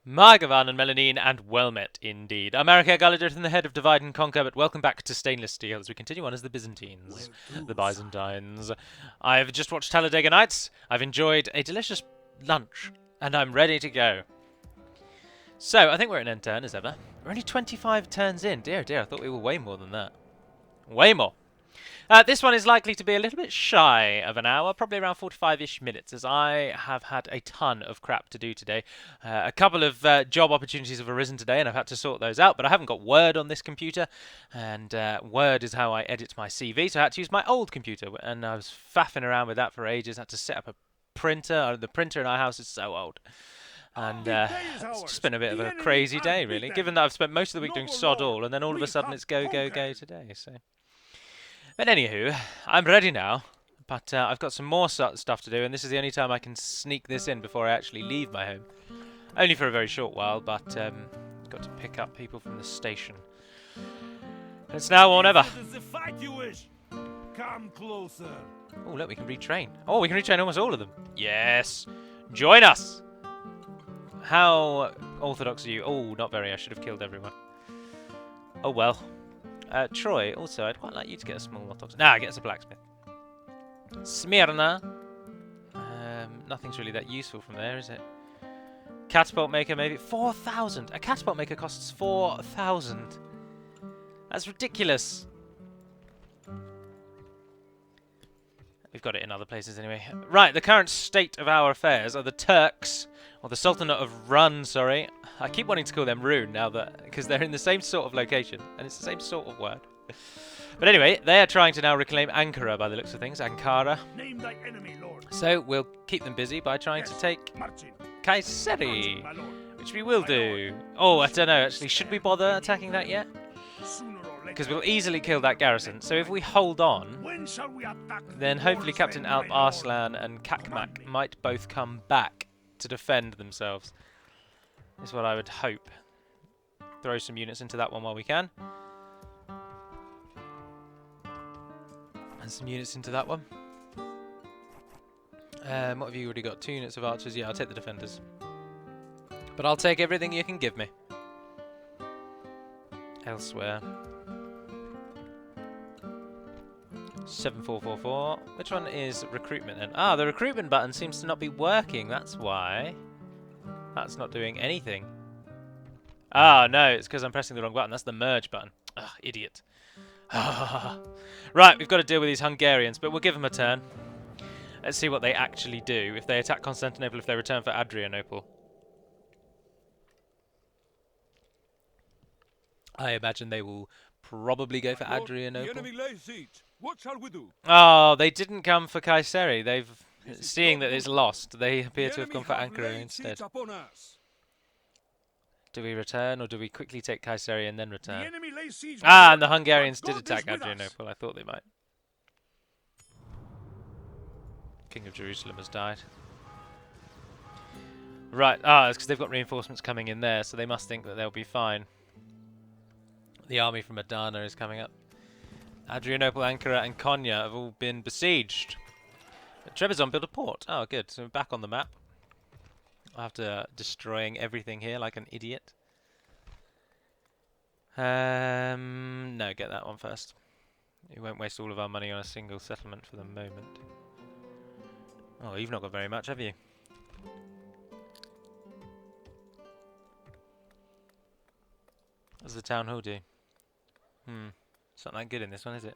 Margavan and Melanine, and well met indeed. America Gallaudet in the head of Divide and Conquer, but welcome back to Stainless Steel as we continue on as the Byzantines. The Byzantines. I've just watched Talladega Nights, I've enjoyed a delicious lunch, and I'm ready to go. So, I think we're at an end turn as ever. We're only 25 turns in. Dear, dear, I thought we were way more than that. Way more. This one is likely to be a little bit shy of an hour, probably around 45-ish minutes, as I have had a ton of crap to do today. A couple of job opportunities have arisen today, and I've had to sort those out, but I haven't got Word on this computer, and Word is how I edit my CV, so I had to use my old computer, and I was faffing around with that for ages. I had to set up a printer. The printer in our house is so old. And it's just been a bit of a crazy day, really, given that I've spent most of the week doing sod all, and then all of a sudden it's go, go, go today, so... But anywho, I'm ready now, but I've got some more stuff to do, and this is the only time I can sneak this in before I actually leave my home. Only for a very short while, but got to pick up people from the station. It's now or never. Come closer. Oh, look, we can retrain. Oh, we can retrain almost all of them. Yes! Join us! How orthodox are you? Oh, not very. I should have killed everyone. Oh, well. Troy, also, I'd quite like you to get a small orthodox. Nah, get us a blacksmith. Smyrna. Nothing's really that useful from there, is it? Catapult maker, maybe. 4,000! A catapult maker costs 4,000. That's ridiculous. We've got it in other places anyway. Right, the current state of our affairs are the Turks, or the Sultanate of Run, sorry. I keep wanting to call them Rune now, because they're in the same sort of location, and it's the same sort of word. But anyway, they are trying to now reclaim Ankara by the looks of things, Ankara. Name thy enemy, Lord. So we'll keep them busy by trying to take Kayseri, which we will do. Oh, I don't know, actually, should we bother attacking that yet? Because we'll easily kill that garrison. So if we hold on, then hopefully Captain Alp Arslan and Kakmak might both come back to defend themselves. Is what I would hope. Throw some units into that one while we can. And some units into that one. What have you already got? 2 units of archers? Yeah, I'll take the defenders. But I'll take everything you can give me. Elsewhere. 7444. Which one is recruitment then? Ah, the recruitment button seems to not be working. That's why. That's not doing anything. Ah, no, it's because I'm pressing the wrong button. That's the merge button. Ugh, idiot. Right, we've got to deal with these Hungarians, but we'll give them a turn. Let's see what they actually do. If they attack Constantinople, if they return for Adrianople. I imagine they will probably go for Adrianople. What shall we do? Oh, they didn't come for Kayseri. They've, seeing that it's lost, they appear to have gone for Ankara instead. Do we return, or do we quickly take Kayseri and then return? Ah, and the Hungarians did attack Adrianople. I thought they might. King of Jerusalem has died. Right, it's because they've got reinforcements coming in there, so they must think that they'll be fine. The army from Adana is coming up. Adrianople, Ankara, and Konya have all been besieged. But Trebizond built a port. Oh, good. So we're back on the map. After destroying everything here like an idiot. No, get that one first. We won't waste all of our money on a single settlement for the moment. Oh, you've not got very much, have you? What does the town hall do? It's not that good in this one, is it?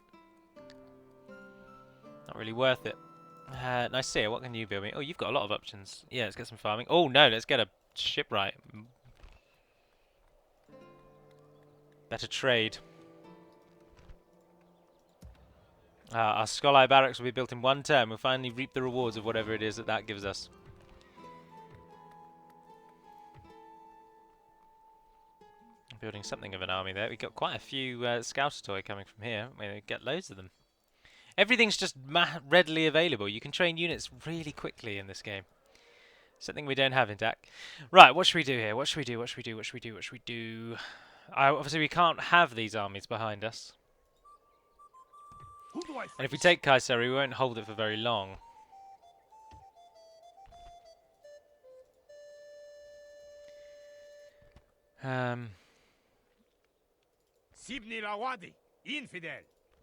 Not really worth it. Nicaea, what can you build me? Oh, you've got a lot of options. Yeah, let's get some farming. Oh, no, let's get a shipwright. Better trade. Our Skolai barracks will be built in 1 term. We'll finally reap the rewards of whatever it is that gives us. Building something of an army there. We've got quite a few scouter toy coming from here. We get loads of them. Everything's just readily available. You can train units really quickly in this game. Something we don't have in DaC. Right, what should we do here? What should we do? What should we do? What should we do? What should we do? Obviously, we can't have these armies behind us. And if we take Kayseri, we won't hold it for very long. Sibni Lawadi, infidel.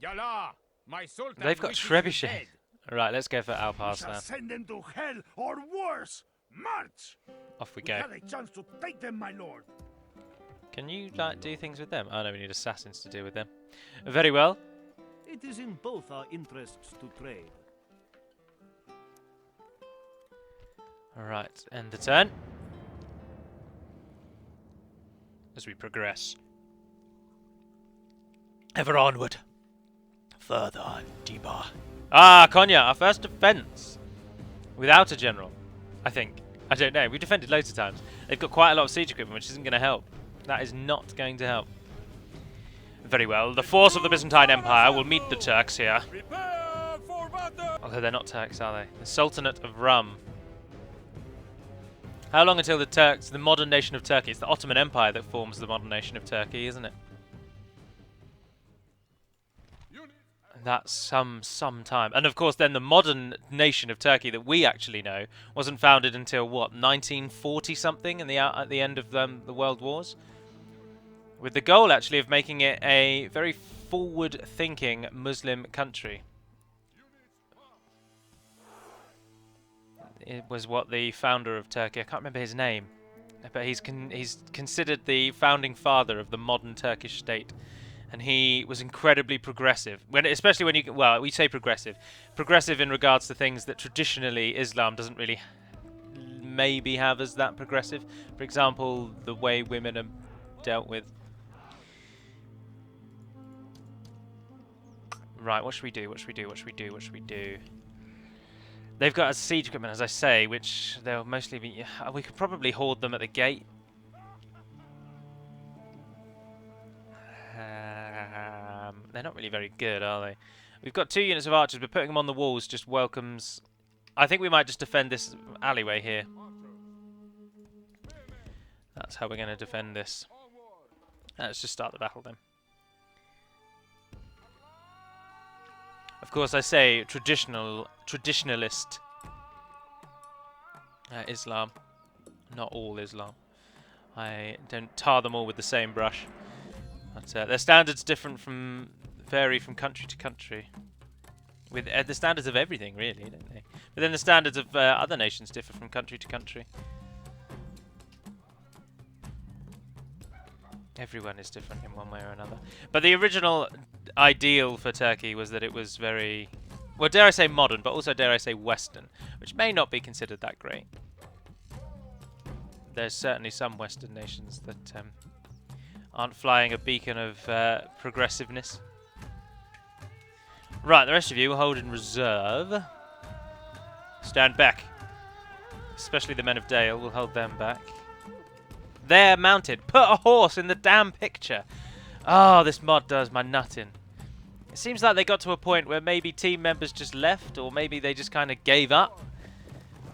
Yala, my sultan. They've got wishes you trebuchet. dead. Right, let's go for We Alpars shall now. send them to hell or worse. March. Off we We go. had a chance to take them, my lord. Can you like do things with them? Oh no, we need assassins to deal with them. Very well. It is in both our interests to trade. Alright, end the turn. As we progress. Ever onward. Further, deeper. Ah, Konya, our first defense. Without a general, I think. I don't know. We've defended loads of times. They've got quite a lot of siege equipment, which isn't going to help. That is not going to help. Very well. The force of the Byzantine Empire will meet the Turks here. Prepare for battle. Although they're not Turks, are they? The Sultanate of Rum. How long until the Turks, the modern nation of Turkey? It's the Ottoman Empire that forms the modern nation of Turkey, isn't it? That's some time. And of course then the modern nation of Turkey that we actually know wasn't founded until what, 1940 something in at the end of the World Wars? With the goal actually of making it a very forward thinking Muslim country. It was what the founder of Turkey, I can't remember his name, but he's considered the founding father of the modern Turkish state. And he was incredibly progressive. Especially when you, well, we say progressive. Progressive in regards to things that traditionally Islam doesn't really maybe have as that progressive. For example, the way women are dealt with. Right, what should we do? What should we do? What should we do? What should we do? They've got a siege equipment, as I say, which they'll mostly be... We could probably hoard them at the gate. They're not really very good, are they? We've got 2 units of archers, but putting them on the walls just welcomes... I think we might just defend this alleyway here. That's how we're going to defend this. Let's just start the battle then. Of course, I say traditionalist Islam. Not all Islam. I don't tar them all with the same brush. But their standards vary from country to country. With the standards of everything, really, don't they? But then the standards of other nations differ from country to country. Everyone is different in one way or another. But the original ideal for Turkey was that it was very, well, dare I say modern, but also dare I say Western, which may not be considered that great. There's certainly some Western nations that aren't flying a beacon of progressiveness. Right, the rest of you will hold in reserve. Stand back. Especially the men of Dale will hold them back. They're mounted. Put a horse in the damn picture. Oh, this mod does my nut in. It seems like they got to a point where maybe team members just left, or maybe they just kind of gave up.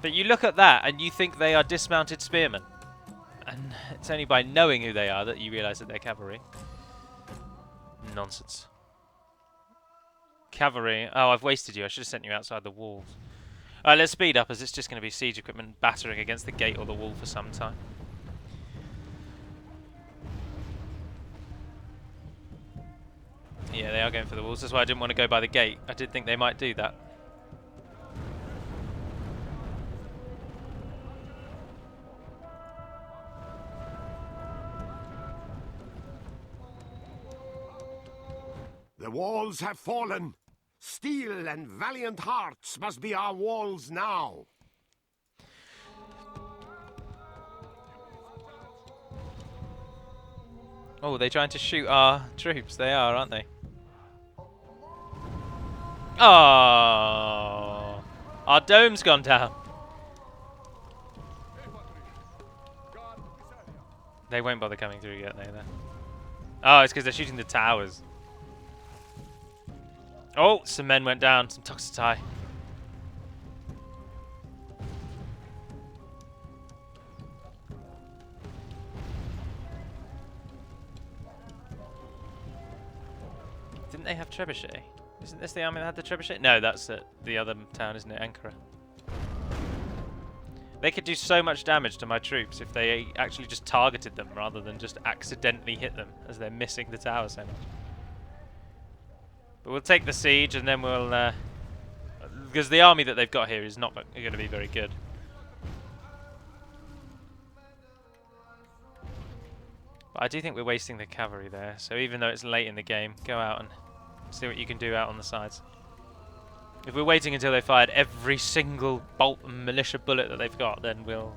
But you look at that and you think they are dismounted spearmen. And it's only by knowing who they are that you realise that they're cavalry. Nonsense. Cavalry. Oh, I've wasted you. I should have sent you outside the walls. Alright, let's speed up as it's just going to be siege equipment battering against the gate or the wall for some time. Yeah, they are going for the walls. That's why I didn't want to go by the gate. I did think they might do that. The walls have fallen. Steel and valiant hearts must be our walls now. Oh, they're trying to shoot our troops. They are, aren't they? Oh, our dome's gone down. They won't bother coming through yet, then. Oh, it's because they're shooting the towers. Oh, some men went down. Some Toxotai. Didn't they have trebuchet? Isn't this the army that had the trebuchet? No, that's the other town, isn't it? Ankara. They could do so much damage to my troops if they actually just targeted them rather than just accidentally hit them, as they're missing the tower so much. But we'll take the siege and then we'll... because the army that they've got here is not going to be very good. But I do think we're wasting the cavalry there, so even though it's late in the game, go out and see what you can do out on the sides. If we're waiting until they fired every single bolt and militia bullet that they've got, then we'll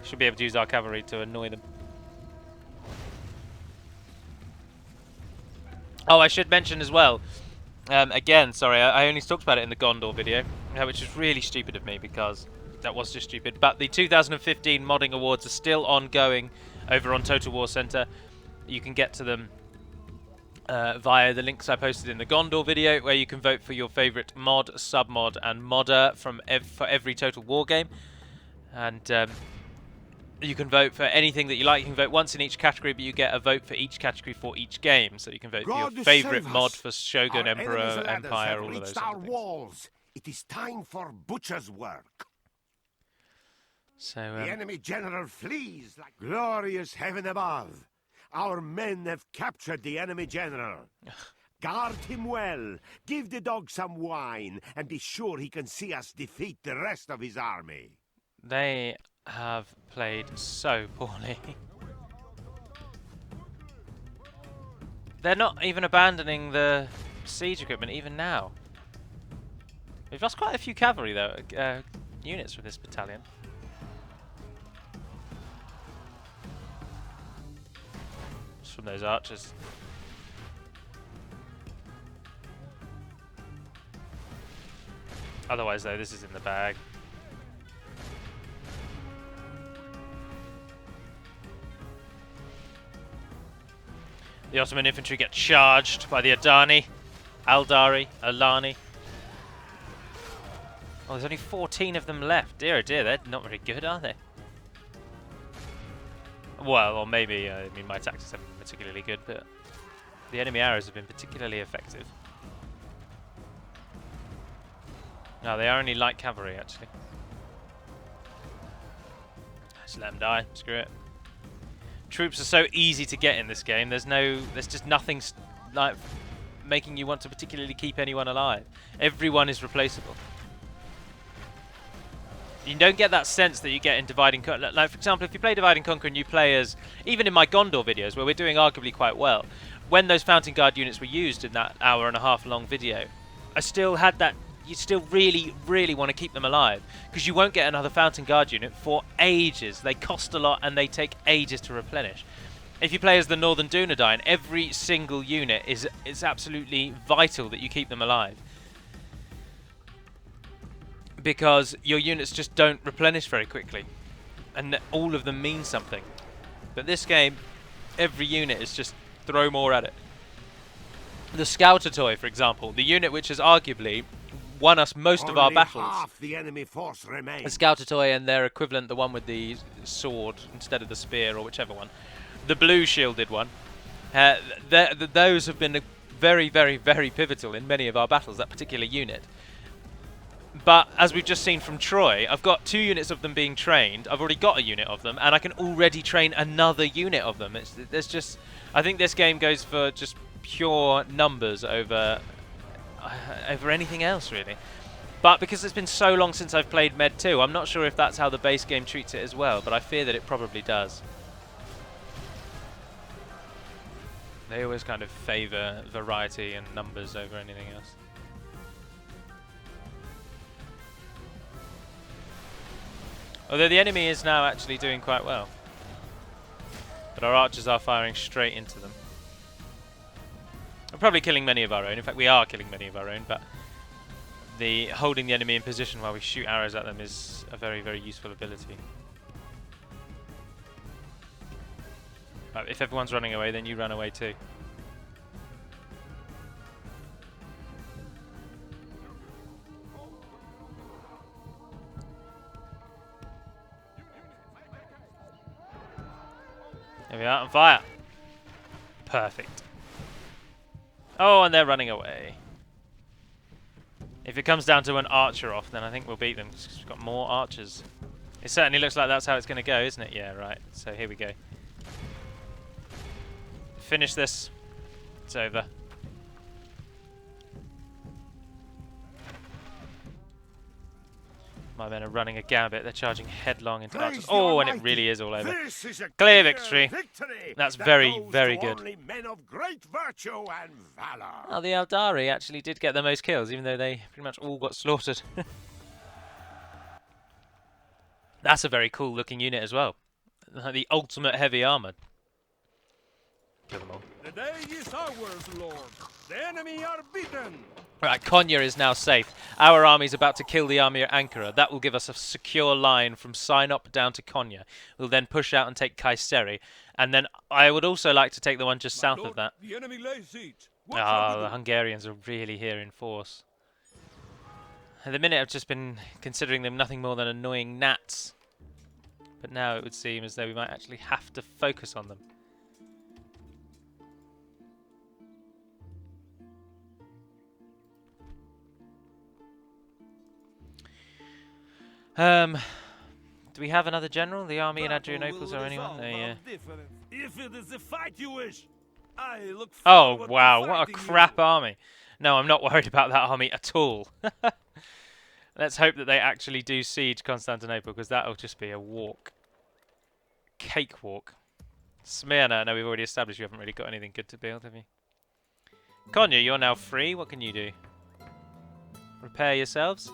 should be able to use our cavalry to annoy them. Oh, I should mention as well, again, sorry, I only talked about it in the Gondor video, which is really stupid of me because that was just stupid, but the 2015 modding awards are still ongoing over on Total War Center. You can get to them via the links I posted in the Gondor video, where you can vote for your favourite mod, submod, and modder from for every Total War game. And you can vote for anything that you like. You can vote once in each category, but you get a vote for each category for each game. So you can vote for your favourite mod for Shogun, Emperor, Empire, all of those sort of things. Walls. It is time for butcher's work. So the enemy general flees like glorious heaven above. Our men have captured the enemy general. Guard him well, give the dog some wine, and be sure he can see us defeat the rest of his army. They have played so poorly. They're not even abandoning the siege equipment, even now. We've lost quite a few cavalry, though, units from this battalion. From those archers. Otherwise, though, this is in the bag. The Ottoman infantry get charged by the Alani. Oh, there's only 14 of them left. Dear, oh dear, they're not very good, are they? Well, or maybe, I mean, my tactics haven't been particularly good, but the enemy arrows have been particularly effective. No, they are only light cavalry, actually. Just let them die. Screw it. Troops are so easy to get in this game. There's just nothing like making you want to particularly keep anyone alive. Everyone is replaceable. You don't get that sense that you get in Divide and Conquer. Like, for example, if you play Divide and Conquer and you play as, even in my Gondor videos, where we're doing arguably quite well, when those Fountain Guard units were used in that hour-and-a-half long video, I still had that, you still really, really want to keep them alive, because you won't get another Fountain Guard unit for ages. They cost a lot and they take ages to replenish. If you play as the Northern Dunedain, every single unit is absolutely vital that you keep them alive, because your units just don't replenish very quickly, and all of them mean something. But this game, every unit is just throw more at it. The Scouter Toy, for example, the unit which has arguably won us most of our battles. Half the enemy force remains. The Scouter Toy and their equivalent, the one with the sword instead of the spear, or whichever one. The blue shielded one. Those have been very, very, very pivotal in many of our battles, that particular unit. But as we've just seen from Troy, I've got 2 units of them being trained. I've already got a unit of them, and I can already train another unit of them. There's just, I think this game goes for just pure numbers over anything else, really. But because it's been so long since I've played Med 2, I'm not sure if that's how the base game treats it as well, but I fear that it probably does. They always kind of favour variety and numbers over anything else. Although the enemy is now actually doing quite well. But our archers are firing straight into them. We're probably killing many of our own. In fact, we are killing many of our own, but the holding the enemy in position while we shoot arrows at them is a very, very useful ability. But if everyone's running away, then you run away too. There we are, on fire. Perfect. Oh, and they're running away. If it comes down to an archer off, then I think we'll beat them, because we've got more archers. It certainly looks like that's how it's going to go, isn't it? Yeah, right. So here we go. Finish this. It's over. My men are running a gambit. They're charging headlong into archers. Oh, and it really is all over. Clear victory. That's very, very good. Men of great virtue and valor. Well, the Eldari actually did get the most kills, even though they pretty much all got slaughtered. That's a very cool looking unit as well. The ultimate heavy armor. Kill them all. The day is ours, Lord. The enemy are beaten. Right, Konya is now safe. Our army is about to kill the army at Ankara. That will give us a secure line from Sinop down to Konya. We'll then push out and take Kayseri. And then I would also like to take the one just south of that. The enemy lays siege. What shall Ah, we the do? Hungarians are really here in force. At the minute I've just been considering them nothing more than annoying gnats. But now it would seem as though we might actually have to focus on them. Do we have another general? The army in Adrianople's or anyone? No, yeah. If it is the fight you wish, I look Oh, forward to wow, what a fighting crap you. army. No, I'm not worried about that army at all. Let's hope that they actually do siege Constantinople, because that'll just be a walk. Cakewalk. Smyrna, no, we've already established you haven't really got anything good to build, have you? Konya, you're now free. What can you do? Repair yourselves.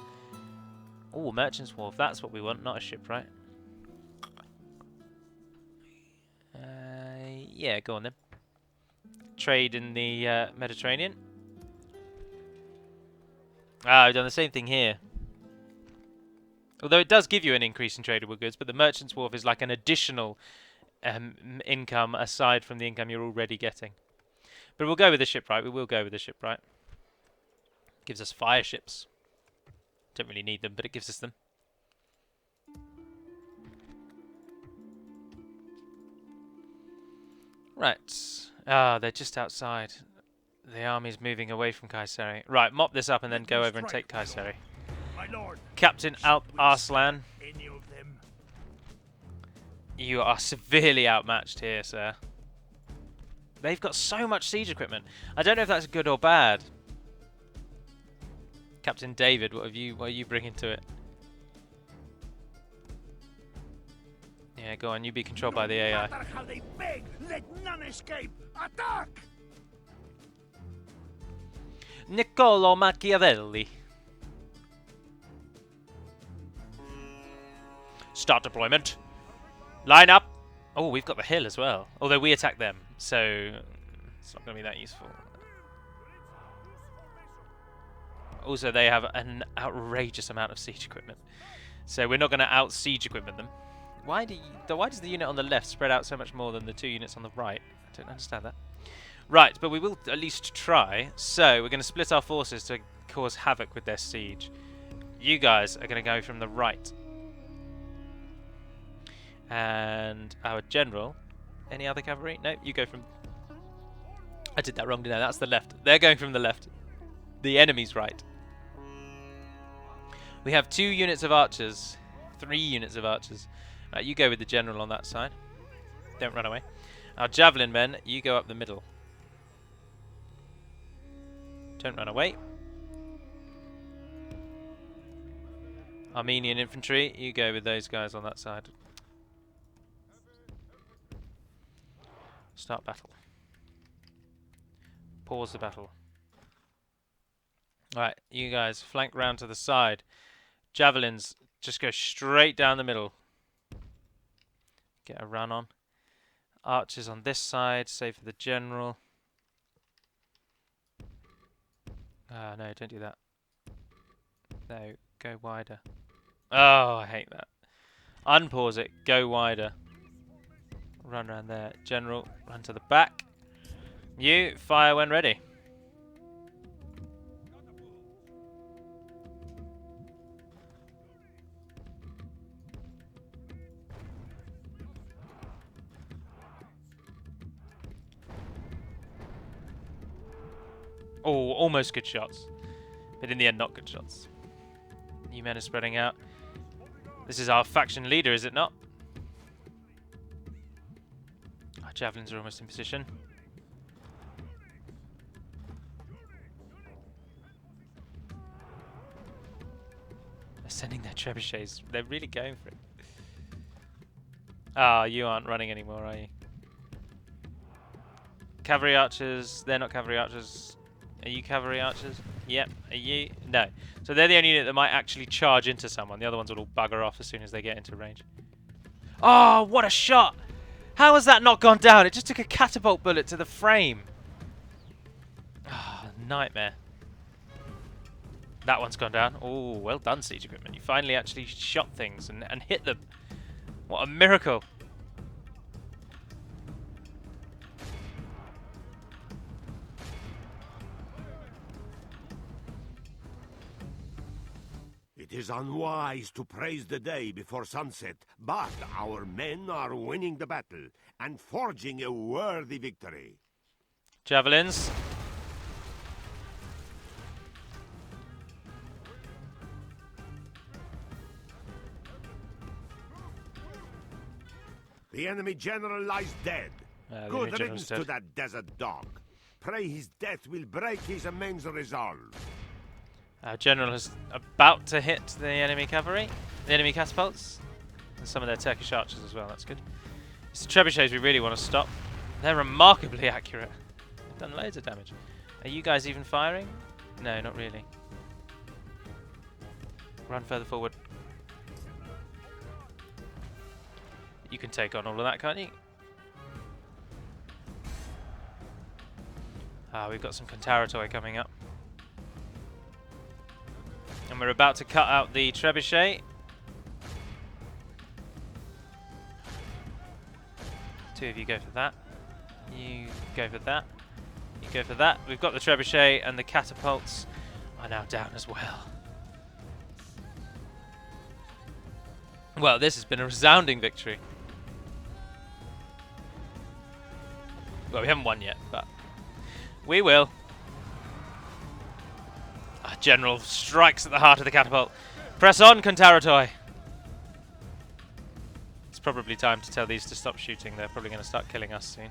Oh, Merchant's Wharf. That's what we want, not a shipwright. Yeah, go on then. Trade in the Mediterranean. Ah, we've done the same thing here. Although it does give you an increase in tradable goods, but the Merchant's Wharf is like an additional income aside from the income you're already getting. But we'll go with the shipwright. We will go with the shipwright. Gives us fire ships. Don't really need them, but it gives us them. Right. Ah, they're just outside. The army's moving away from Kayseri. Right, mop this up and then go over and take Kayseri. My lord, Captain Alp Arslan, any of them? you are severely outmatched here, sir. They've got so much siege equipment. I don't know if that's good or bad. Captain David, what are you bringing to it? Yeah, go on, you be controlled by the AI. No matter how they beg, let none escape. Attack! Niccolo Machiavelli. Start deployment. Line up. Oh, we've got the hill as well. Although we attack them, so it's not going to be that useful. Also, they have an outrageous amount of siege equipment, so we're not going to out-siege equipment them. Why does the unit on the left spread out so much more than the two units on the right? I don't understand that. Right, but we will at least try. So we're going to split our forces to cause havoc with their siege. You guys are going to go from the right. And our general... Any other cavalry? No, you go from... I did that wrong, didn't I? That's the left. They're going from the left. The enemy's right. We have 2 units of archers. 3 units of archers. Right, you go with the general on that side. Don't run away. Our javelin men, you go up the middle. Don't run away. Armenian infantry, you go with those guys on that side. Start battle. Pause the battle. Alright, you guys flank round to the side. Javelins, just go straight down the middle. Get a run on. Archers on this side, save for the general. Ah, no, don't do that. No, go wider. Oh, I hate that. Unpause it, go wider. Run around there. General, run to the back. You, fire when ready. Oh, almost good shots. But in the end, not good shots. You men are spreading out. This is our faction leader, is it not? Our javelins are almost in position. They're sending their trebuchets. They're really going for it. Ah, you aren't running anymore, are you? Cavalry archers. They're not cavalry archers. Are you cavalry archers? Yep. Are you? No. So they're the only unit that might actually charge into someone. The other ones will all bugger off as soon as they get into range. Oh, what a shot! How has that not gone down? It just took a catapult bullet to the frame. Ah, nightmare. That one's gone down. Oh, well done, siege equipment. You finally actually shot things and hit them. What a miracle. It is unwise to praise the day before sunset, but our men are winning the battle and forging a worthy victory. Javelins. The enemy general lies dead. The Good enemy general's riddance to dead. that desert dog. Pray his death will break his immense resolve. Our general is about to hit the enemy cavalry, the enemy catapults, and some of their Turkish archers as well. That's good. It's the trebuchets we really want to stop. They're remarkably accurate. They've done loads of damage. Are you guys even firing? No, not really. Run further forward. You can take on all of that, can't you? Ah, we've got some Constantinople coming up. And we're about to cut out the trebuchet. Two of you go for that. You go for that. You go for that. We've got the trebuchet and the catapults are now down as well. Well, this has been a resounding victory. Well, we haven't won yet, but we will. Our general strikes at the heart of the catapult. Press on, Constantinople. It's probably time to tell these to stop shooting. They're probably going to start killing us soon.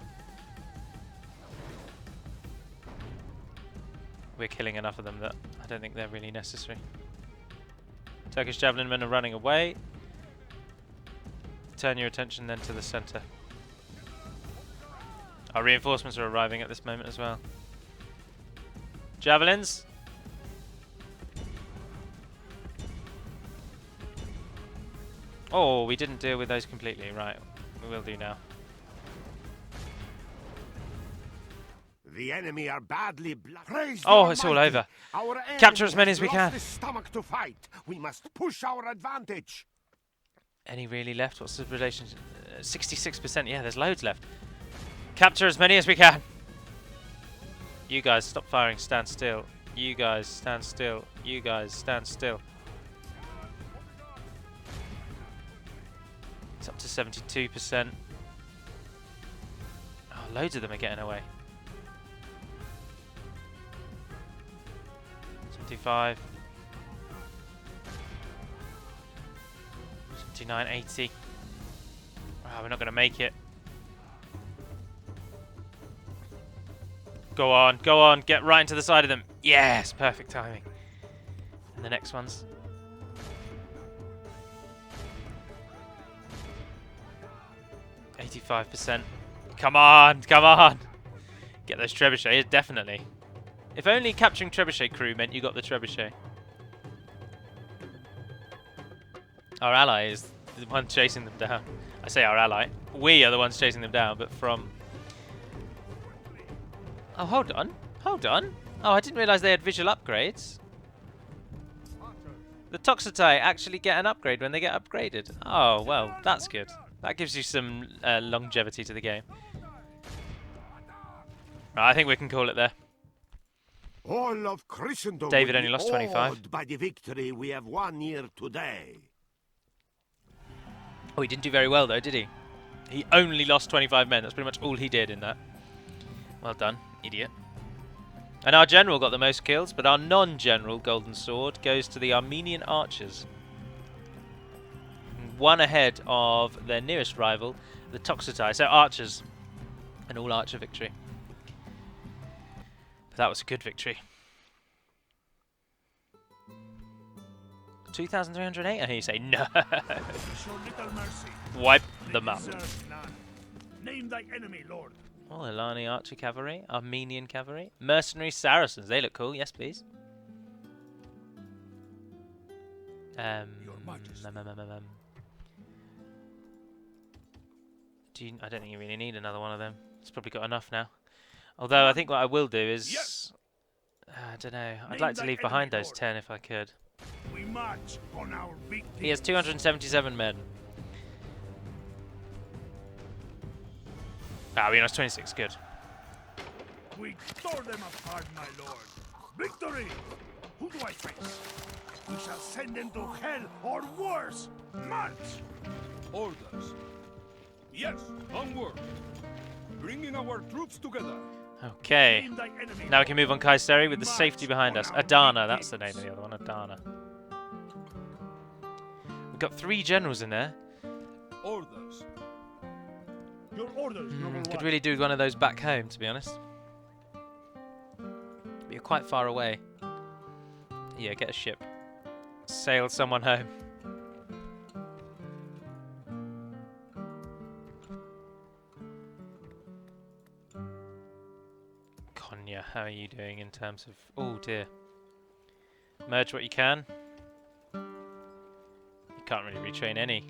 We're killing enough of them that I don't think they're really necessary. Turkish javelin men are running away. Turn your attention then to the centre. Our reinforcements are arriving at this moment as well. Javelins. Oh, we didn't deal with those completely. Right, we will do now. The enemy are badly praised. Oh, it's all over. Our Capture enemy as many has as we lost can. the stomach to fight. We must push our advantage. Any really left? What's the relation? 66%. Yeah, there's loads left. Capture as many as we can. You guys, stop firing. Stand still. You guys, stand still. You guys, stand still. It's up to 72%. Oh, loads of them are getting away. 75. 79, 80. Wow, we're not going to make it. Go on, get right into the side of them. Yes, perfect timing. And the next ones. %. Come on. Get those trebuchets, definitely. If only capturing trebuchet crew meant you got the trebuchet. Our ally is the one chasing them down. I say our ally. We are the ones chasing them down, but from... Oh, hold on. Oh, I didn't realise they had visual upgrades. The Toxotai actually get an upgrade when they get upgraded. Oh, well, that's good. That gives you some longevity to the game. Right, I think we can call it there. All of Christendom David will only be lost 25. awed by the victory we have won here today. Oh, he didn't do very well, though, did he? He only lost 25 men. That's pretty much all he did in that. Well done, idiot. And our general got the most kills, but our non-general golden sword goes to the Armenian archers. one ahead of their nearest rival, the Toxotai. So archers, an all-archer victory. But that was a good victory. 2,308. And you say no. Show little mercy. Wipe They them out. deserve none. Name thy enemy, Lord. Oh, Ilani archer cavalry, Armenian cavalry, mercenary Saracens. They look cool. Yes, please. Your Majesty. I don't think you really need another one of them. It's probably got enough now. Although I think what I will do is, Yes. I don't know. I'd Name like to thy leave behind enemy, those Lord. 10 if I could. We march on our big He has 277 men. Ah, we lost 26. Good. We tore them apart, my lord. Victory! Who do I face? We shall send them to hell or worse. March! Orders. Yes, onward. Bringing our troops together. Okay. Name thy enemy, Now we can Lord. move on Kayseri with the March safety behind on us. our Adana, big that's the name of gates. the other one. Adana. We've got 3 generals in there. Orders. Your orders, number Could one. really do one of those back home, to be honest. But you're quite far away. Yeah, get a ship. Sail someone home. Konya, how are you doing in terms of... Oh dear. Merge what you can. You can't really retrain any.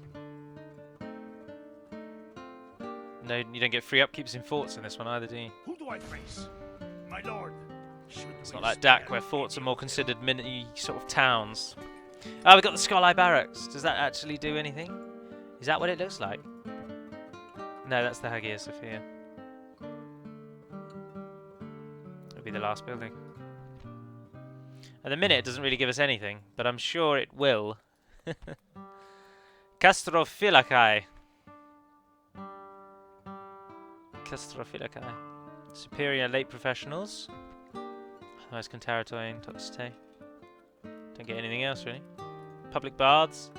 No, you don't get free upkeeps in forts in this one either, do you? Who do I face? My lord. Should It's we not like spare DaC, where forts are any more of them? considered mini sort of towns. Oh, we've got the Sky Barracks. Does that actually do anything? Is that what it looks like? No, that's the Hagia Sophia. It'll be the last building. At the minute, it doesn't really give us anything, but I'm sure it will. Castrophilicae. Castrophilicae. Superior late professionals. Otherwise, Contaratoin, Toxote. Don't get anything else, really. Public baths.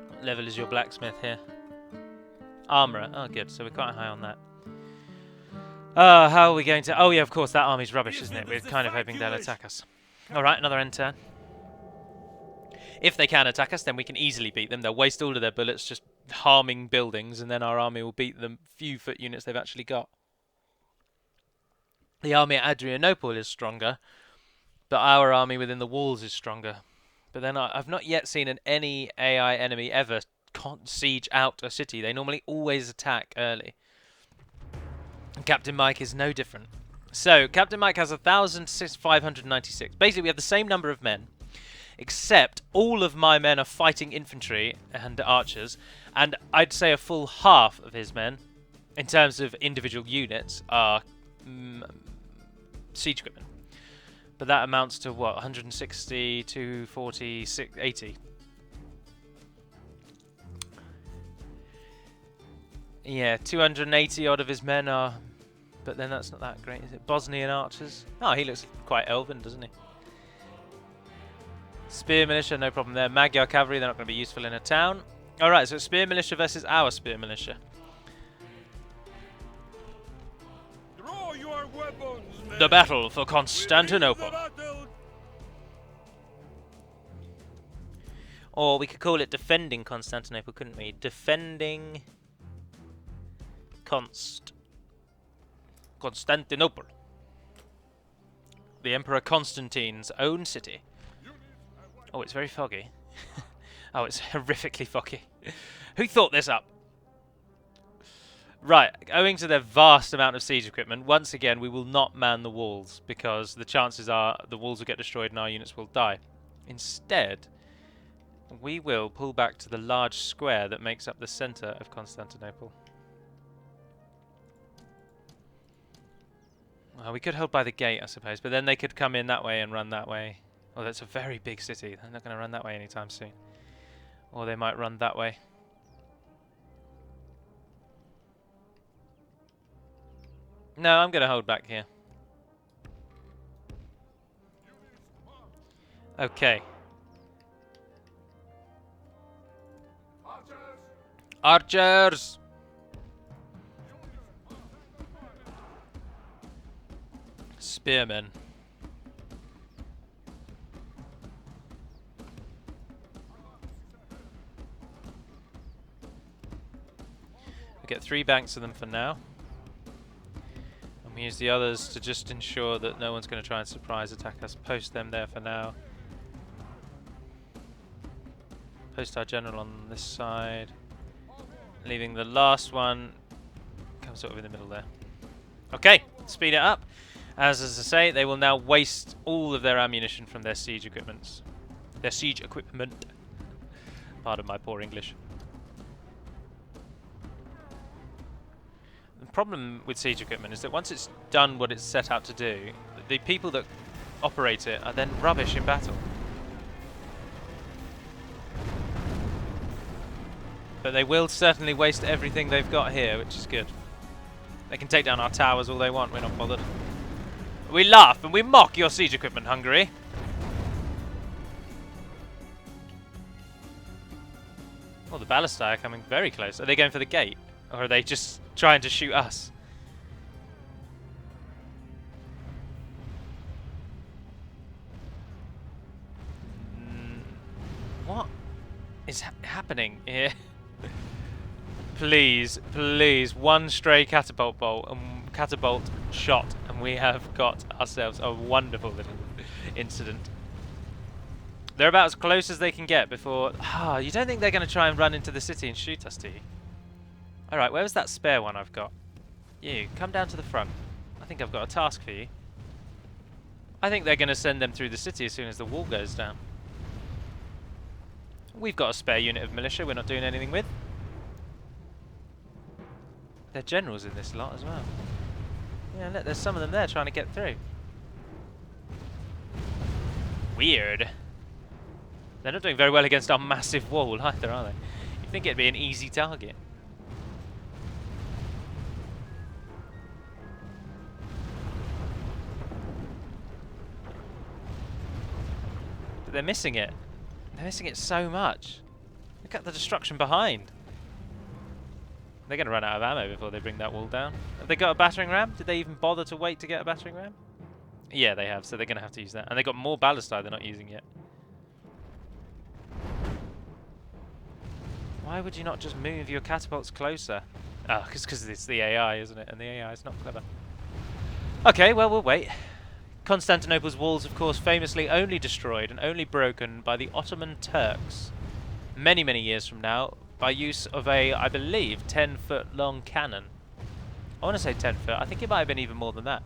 What level is your blacksmith here? Armourer. Oh, good. So we're quite high on that. How are we going to... Oh, yeah, of course, that army's rubbish, isn't it? We're kind of hoping they'll attack us. Alright, another end turn. If they can attack us, then we can easily beat them. They'll waste all of their bullets just harming buildings, and then our army will beat the few foot units they've actually got. The army at Adrianople is stronger, but our army within the walls is stronger. But then I've not yet seen any AI enemy ever siege out a city. They normally always attack early. And Captain Mike is no different. So, Captain Mike has 1,596. Basically, we have the same number of men, except all of my men are fighting infantry and archers, and I'd say a full half of his men, in terms of individual units, are siege equipment. But that amounts to what? 160, 240, 80. Yeah, 280 odd of his men are... But then that's not that great, is it? Bosnian archers. Oh, he looks quite elven, doesn't he? Spear militia, no problem there. Magyar cavalry, they're not going to be useful in a town. Alright, so it's spear militia versus our spear militia. Draw your weapons, men. The battle for We Constantinople. win the battle. Or we could call it defending Constantinople, couldn't we? Defending Constantinople. The Emperor Constantine's own city. Oh, it's very foggy. Oh, it's horrifically foggy. Who thought this up? Right, owing to their vast amount of siege equipment, once again we will not man the walls, because the chances are the walls will get destroyed and our units will die. Instead, we will pull back to the large square that makes up the centre of Constantinople. Well, we could hold by the gate, I suppose, but then they could come in that way and run that way. Oh, that's a very big city. They're not going to run that way anytime soon. Or they might run that way. No, I'm going to hold back here. Okay. Archers! Spearmen. We get 3 banks of them for now. And we use the others to just ensure that no one's going to try and surprise attack us. Post them there for now. Post our general on this side. Leaving the last one come sort of in the middle there. Okay, speed it up. As I say, they will now waste all of their ammunition from their siege equipments. Their siege equipment. Pardon my poor English. The problem with siege equipment is that once it's done what it's set out to do, the people that operate it are then rubbish in battle. But they will certainly waste everything they've got here, which is good. They can take down our towers all they want, we're not bothered. We laugh and we mock your siege equipment, Hungary. Oh, the ballistae are coming very close. Are they going for the gate? Or are they just trying to shoot us? What is happening here? Please, please, one stray catapult bolt and catapult shot, and we have got ourselves a wonderful little incident. They're about as close as they can get before. Ah, you don't think they're going to try and run into the city and shoot us, do you? All right, where's that spare one I've got? You come down to the front. I think I've got a task for you. I think they're going to send them through the city as soon as the wall goes down. We've got a spare unit of militia we're not doing anything with. They're generals in this lot as well. Yeah, look, there's some of them there trying to get through. Weird. They're not doing very well against our massive wall either, are they? You'd think it'd be an easy target. But they're missing it. They're missing it so much. Look at the destruction behind. They're going to run out of ammo before they bring that wall down. Have they got a battering ram? Did they even bother to wait to get a battering ram? Yeah, they have, so they're going to have to use that. And they've got more ballistae they're not using yet. Why would you not just move your catapults closer? Oh, because it's the AI, isn't it? And the AI is not clever. Okay, well, we'll wait. Constantinople's walls, of course, famously only destroyed and only broken by the Ottoman Turks many, many years from now by use of a, I believe, 10-foot long cannon. I want to say 10 foot. I think it might have been even more than that.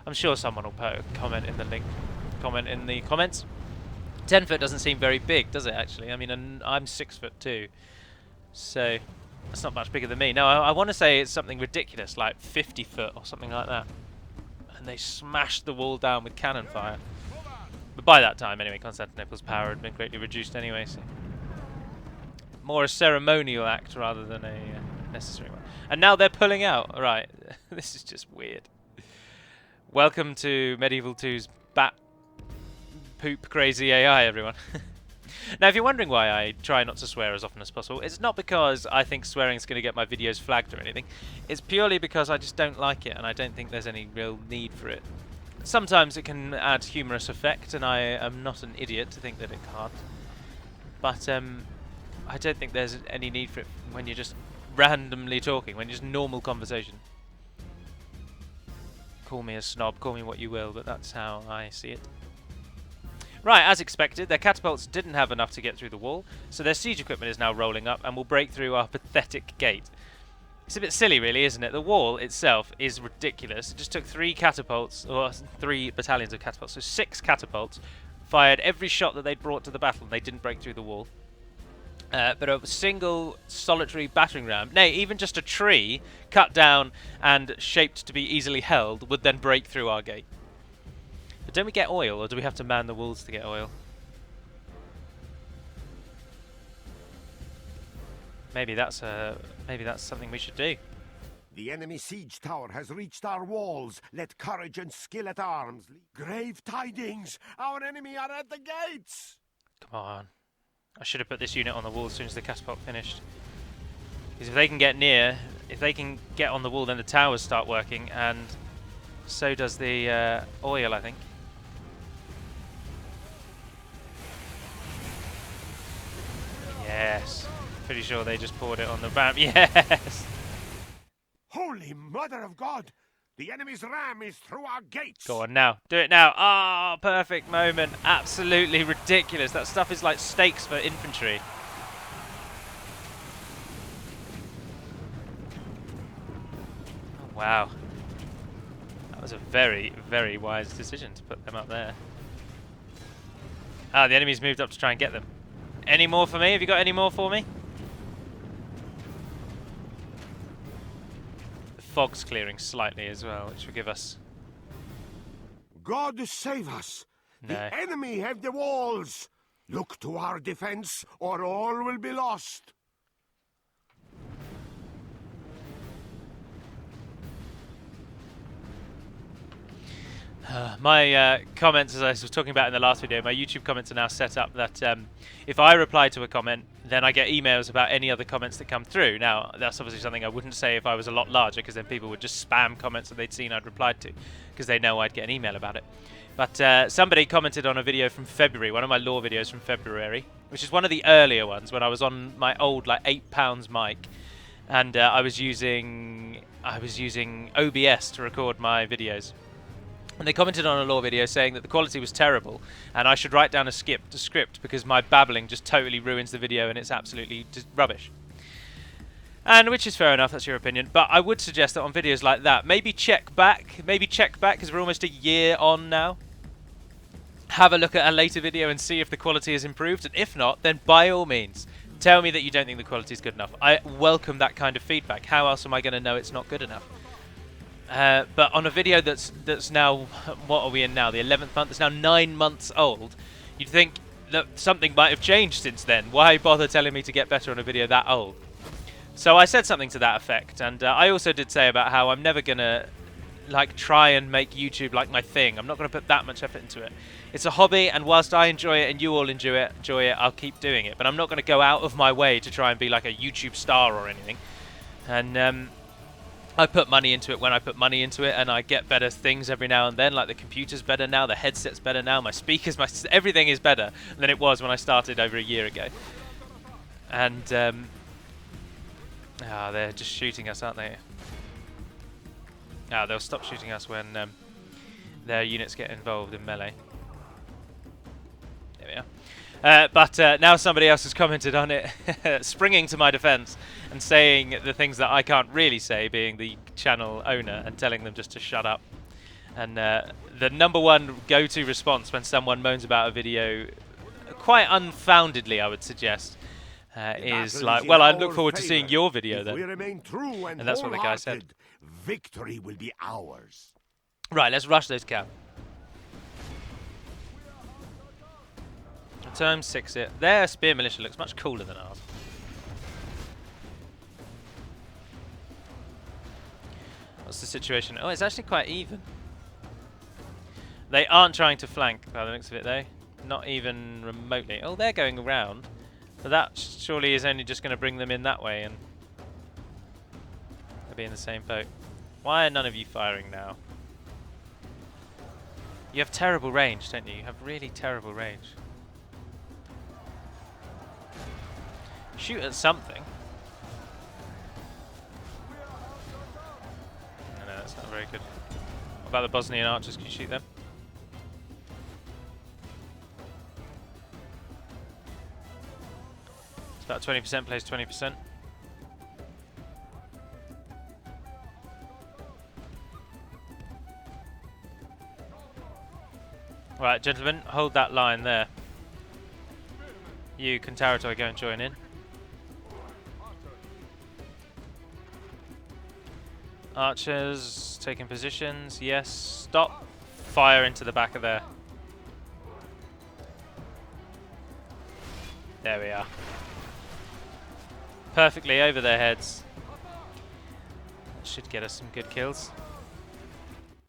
I'm sure someone will put a comment in the link. Comment in the comments. 10 foot doesn't seem very big, does it, actually? I mean, I'm 6'2", so that's not much bigger than me. No, I want to say it's something ridiculous, like 50 foot or something like that. And they smashed the wall down with cannon fire. But by that time, anyway, Constantinople's power had been greatly reduced anyway, so more a ceremonial act rather than a necessary one. And now they're pulling out. Right, this is just weird. Welcome to Medieval 2's bat poop crazy AI, everyone. Now, if you're wondering why I try not to swear as often as possible, it's not because I think swearing is going to get my videos flagged or anything. It's purely because I just don't like it, and I don't think there's any real need for it. Sometimes it can add humorous effect, and I am not an idiot to think that it can't. But I don't think there's any need for it when you're just randomly talking, when you're just normal conversation. Call me a snob, call me what you will, but that's how I see it. Right, as expected, their catapults didn't have enough to get through the wall, so their siege equipment is now rolling up and will break through our pathetic gate. It's a bit silly, really, isn't it? The wall itself is ridiculous. It just took 3 catapults, or 3 battalions of catapults, so 6 catapults, fired every shot that they'd brought to the battle, and they didn't break through the wall. But a single solitary battering ram, nay, even just a tree cut down and shaped to be easily held, would then break through our gate. But don't we get oil, or do we have to man the walls to get oil? Maybe that's something we should do. The enemy siege tower has reached our walls. Let courage and skill at arms lead. Grave tidings! Our enemy are at the gates! Come on. I should have put this unit on the wall as soon as the catapult finished. Because if they can get near, if they can get on the wall, then the towers start working, and so does the oil, I think. Yes. Pretty sure they just poured it on the ramp. Yes! Holy Mother of God! The enemy's ram is through our gates! Go on now. Do it now. Ah, perfect moment. Absolutely ridiculous. That stuff is like stakes for infantry. Oh, wow. That was a very, very wise decision to put them up there. Ah, the enemy's moved up to try and get them. Any more for me? Have you got any more for me? The fog's clearing slightly as well, which will give us... God save us! No. The enemy have the walls! Look to our defense, or all will be lost! My comments, as I was talking about in the last video, my YouTube comments are now set up that if I reply to a comment, then I get emails about any other comments that come through. Now, that's obviously something I wouldn't say if I was a lot larger, because then people would just spam comments that they'd seen I'd replied to, because they know I'd get an email about it. But somebody commented on a video from February, one of my lore videos from February, which is one of the earlier ones, when I was on my old, like, £8 mic, and I was using OBS to record my videos. And they commented on a lore video saying that the quality was terrible and I should write down a script because my babbling just totally ruins the video and it's absolutely just rubbish. And which is fair enough, that's your opinion. But I would suggest that on videos like that, maybe check back because we're almost a year on now. Have a look at a later video and see if the quality has improved. And if not, then by all means, tell me that you don't think the quality is good enough. I welcome that kind of feedback. How else am I going to know it's not good enough? But on a video that's now, what are we in now, the 11th month, it's now 9 months old, you'd think that something might have changed since then. Why bother telling me to get better on a video that old? So I said something to that effect, and I also did say about how I'm never going to like try and make YouTube like my thing. I'm not going to put that much effort into it. It's a hobby, and whilst I enjoy it and you all enjoy it, I'll keep doing it. But I'm not going to go out of my way to try and be like a YouTube star or anything. And I put money into it when I put money into it, and I get better things every now and then, like the computer's better now, the headset's better now, my speakers, everything is better than it was when I started over a year ago. And, they're just shooting us, aren't they? They'll stop shooting us when their units get involved in melee. There we are. But now somebody else has commented on it, springing to my defense and saying the things that I can't really say, being the channel owner, and telling them just to shut up. And the number one go-to response when someone moans about a video, quite unfoundedly I would suggest, is like, well, I look forward to seeing your video then. We remain true and that's what the guy said. Victory will be ours. Right, let's rush those cow. Term 6 it. Their spear militia looks much cooler than ours. What's the situation? Oh, it's actually quite even. They aren't trying to flank by the looks of it though. Not even remotely. Oh, they're going around. But that surely is only just going to bring them in that way and they'll be in the same boat. Why are none of you firing now? You have terrible range, don't you? You have really terrible range. Shoot at something. No, that's not very good. What about the Bosnian archers? Can you shoot them? It's about 20%, plays 20%. Right, gentlemen, hold that line there. You, Contaratoi, go and join in. Archers taking positions. Yes. Stop. Fire into the back of there. There we are. Perfectly over their heads. should get us some good kills.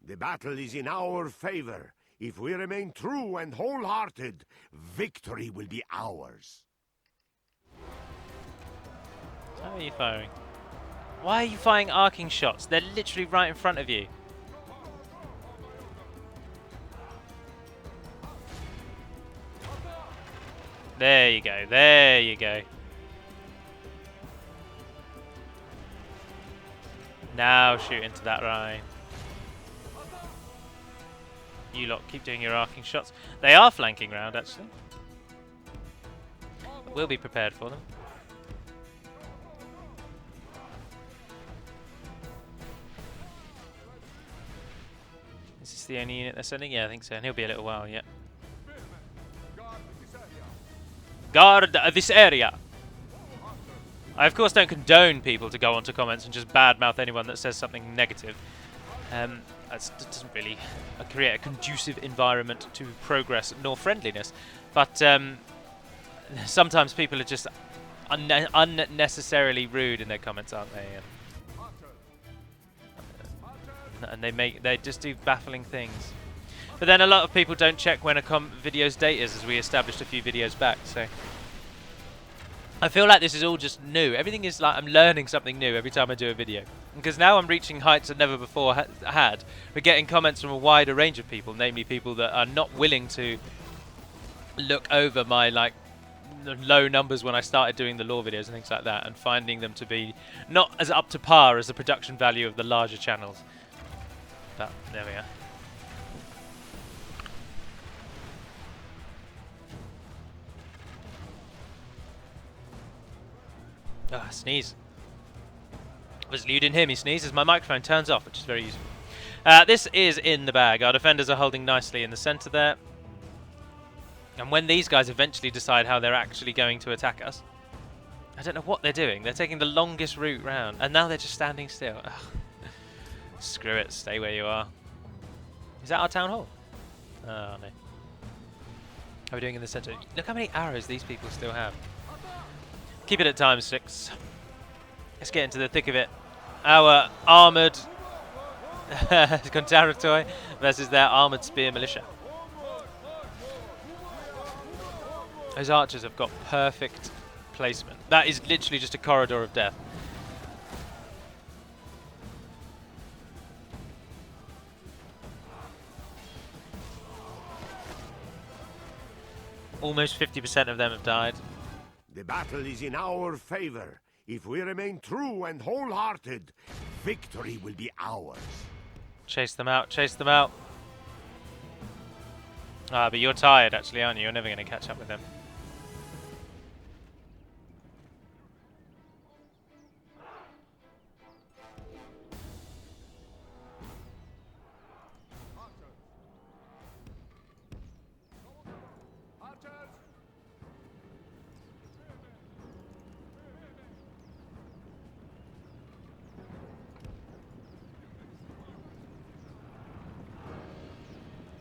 The battle is in our favor. If we remain true and wholehearted, victory will be ours. How are you firing? Why are you firing arcing shots? They're literally right in front of you. There you go, there you go. Now shoot into that line. You lot keep doing your arcing shots. They are flanking round, actually. But we'll be prepared for them. Is this the only unit they're sending? Yeah, I think so. And he'll be a little while, yeah. Guard this area! I, of course, don't condone people to go onto comments and just badmouth anyone that says something negative. That doesn't really create a conducive environment to progress nor friendliness. But sometimes people are just unnecessarily rude in their comments, aren't they? And they just do baffling things. But then a lot of people don't check when a video's date is, as we established a few videos back. So I feel like this is all just new. Everything is like I'm learning something new every time I do a video. Because now I'm reaching heights I've never before had. We're getting comments from a wider range of people, namely people that are not willing to look over my low numbers when I started doing the lore videos and things like that, and finding them to be not as up to par as the production value of the larger channels. But there we are. Ah, sneeze. Obviously you didn't hear me sneeze as my microphone turns off, which is very useful. This is in the bag. Our defenders are holding nicely in the centre there. And when these guys eventually decide how they're actually going to attack us, I don't know what they're doing. They're taking the longest route round, and now they're just standing still. Ugh. Screw it, stay where you are. Is that our town hall? Oh no. How are we doing in the centre? Look how many arrows these people still have. Keep it at ×6. Let's get into the thick of it. Our armoured Constantinople versus their armoured spear militia. Those archers have got perfect placement. That is literally just a corridor of death. Almost 50% of them have died. The battle is in our favor. If we remain true and wholehearted, victory will be ours. Chase them out, chase them out. Ah, but you're tired actually, aren't you? You're never going to catch up with them.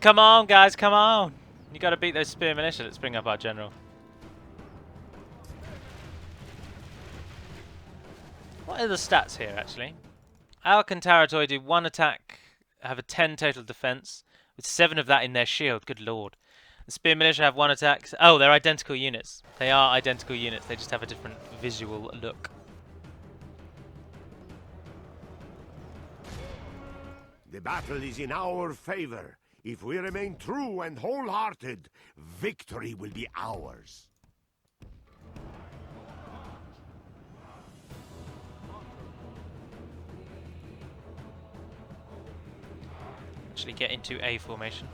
Come on, guys, come on! You got to beat those spear militia. Let's bring up our general. What are the stats here, actually? Our Constantinople do 1 attack, have a 10 total defense, with 7 of that in their shield. Good lord. The spear militia have 1 attack. Oh, they're identical units. They are identical units. They just have a different visual look. The battle is in our favor. If we remain true and wholehearted, victory will be ours. Actually get into A formation.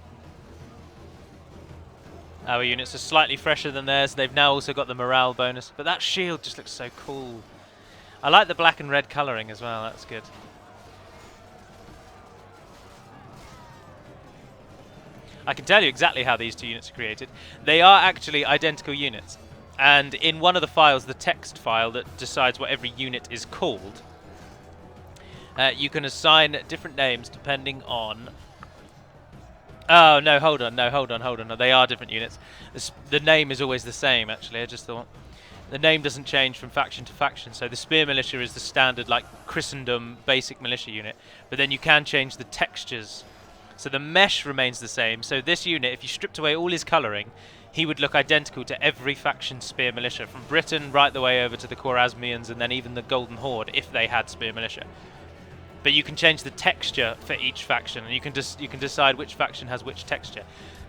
Our units are slightly fresher than theirs. They've now also got the morale bonus. But that shield just looks so cool. I like the black and red colouring as well. That's good. I can tell you exactly how these two units are created. They are actually identical units. And in one of the files, the text file that decides what every unit is called, you can assign different names depending on... Oh, no, hold on. No, hold on. No, they are different units. The name is always the same, actually, I just thought. The name doesn't change from faction to faction, so the spear militia is the standard, like, Christendom basic militia unit, but then you can change the textures. So the mesh remains the same, so this unit, if you stripped away all his colouring, he would look identical to every faction spear militia, from Britain right the way over to the Khwarezmians and then even the Golden Horde, if they had spear militia. But you can change the texture for each faction, and you can decide which faction has which texture.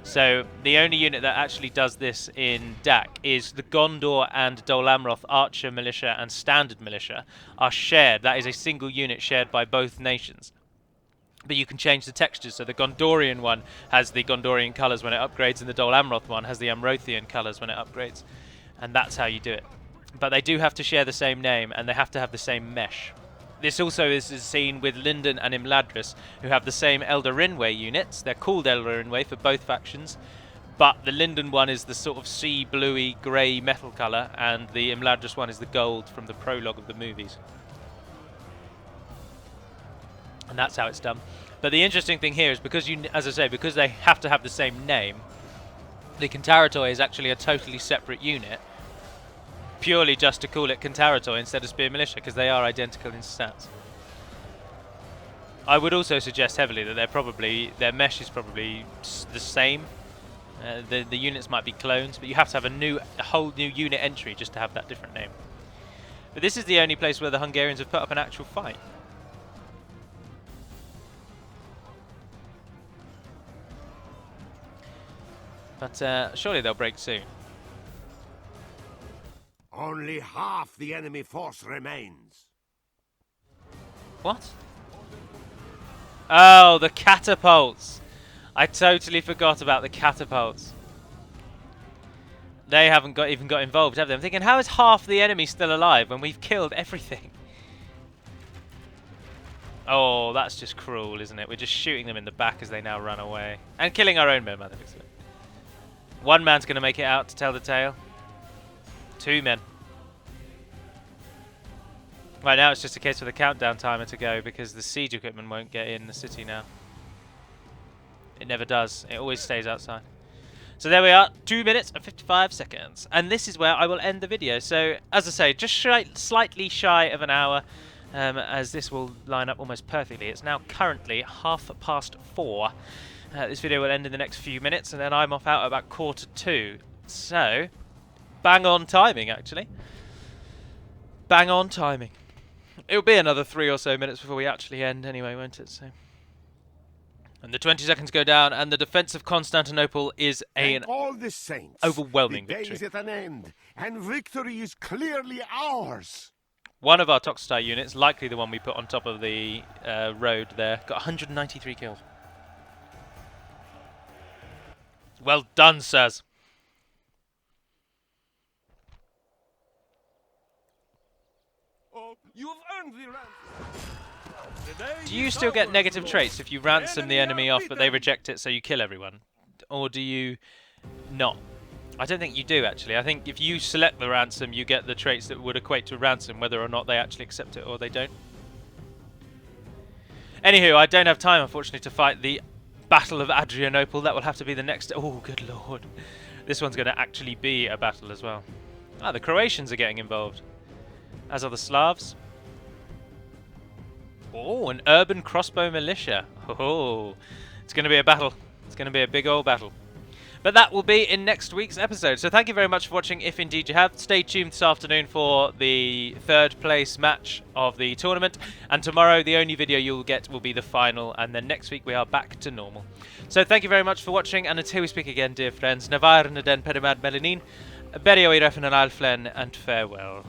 So the only unit that actually does this in DaC is the Gondor and Dol Amroth Archer Militia and Standard Militia are shared. That is a single unit shared by both nations. But you can change the textures, so the Gondorian one has the Gondorian colours when it upgrades, and the Dol Amroth one has the Amrothian colours when it upgrades. And that's how you do it. But they do have to share the same name, and they have to have the same mesh. This also is seen with Linden and Imladris, who have the same Elder Rinway units. They're called Elder Rinway for both factions, but the Linden one is the sort of sea bluey grey metal colour, and the Imladris one is the gold from the prologue of the movies. And that's how it's done. But the interesting thing here is because as I say, because they have to have the same name, the Cantaratoi is actually a totally separate unit, purely just to call it Cantaratoi instead of Spear Militia, because they are identical in stats. I would also suggest heavily that their mesh is probably the same. The units might be clones, but you have to have a whole new unit entry just to have that different name. But this is the only place where the Hungarians have put up an actual fight. But surely they'll break soon. Only half the enemy force remains. What? Oh, the catapults! I totally forgot about the catapults. They haven't even got involved, have they? I'm thinking, how is half the enemy still alive when we've killed everything? Oh, that's just cruel, isn't it? We're just shooting them in the back as they now run away. And killing our own men, by the looks of it. One man's going to make it out to tell the tale. 2 men. Right now it's just a case for the countdown timer to go, because the siege equipment won't get in the city now. It never does. It always stays outside. So there we are, 2 minutes and 55 seconds. And this is where I will end the video. So, as I say, just slightly shy of an hour, as this will line up almost perfectly. It's now currently 4:30. This video will end in the next few minutes, and then I'm off out at about 1:45. So, bang on timing, actually. Bang on timing. It'll be another 3 or so minutes before we actually end anyway, won't it? So, and the 20 seconds go down, and the defense of Constantinople is an all the saints, overwhelming the day victory. is at an end, and victory is clearly ours. One of our Toxtai units, likely the one we put on top of the road there, got 193 kills. Well done, sirs. Oh, you've earned the ransom. Do you still get negative traits if you ransom the enemy off but they reject it so you kill everyone? Or do you not? I don't think you do, actually. I think if you select the ransom, you get the traits that would equate to ransom, whether or not they actually accept it or they don't. Anywho, I don't have time, unfortunately, to fight the Battle of Adrianople. That will have to be the next... Oh, good lord. This one's going to actually be a battle as well. Ah, the Croatians are getting involved. As are the Slavs. Oh, an urban crossbow militia. Oh, it's going to be a battle. It's going to be a big old battle. But that will be in next week's episode. So thank you very much for watching, if indeed you have. Stay tuned this afternoon for the 3rd place match of the tournament. And tomorrow, the only video you'll get will be the final. And then next week, we are back to normal. So thank you very much for watching. And until we speak again, dear friends, Navar na den Pedimad Melanin, Berio Irefin and Alflen, and farewell.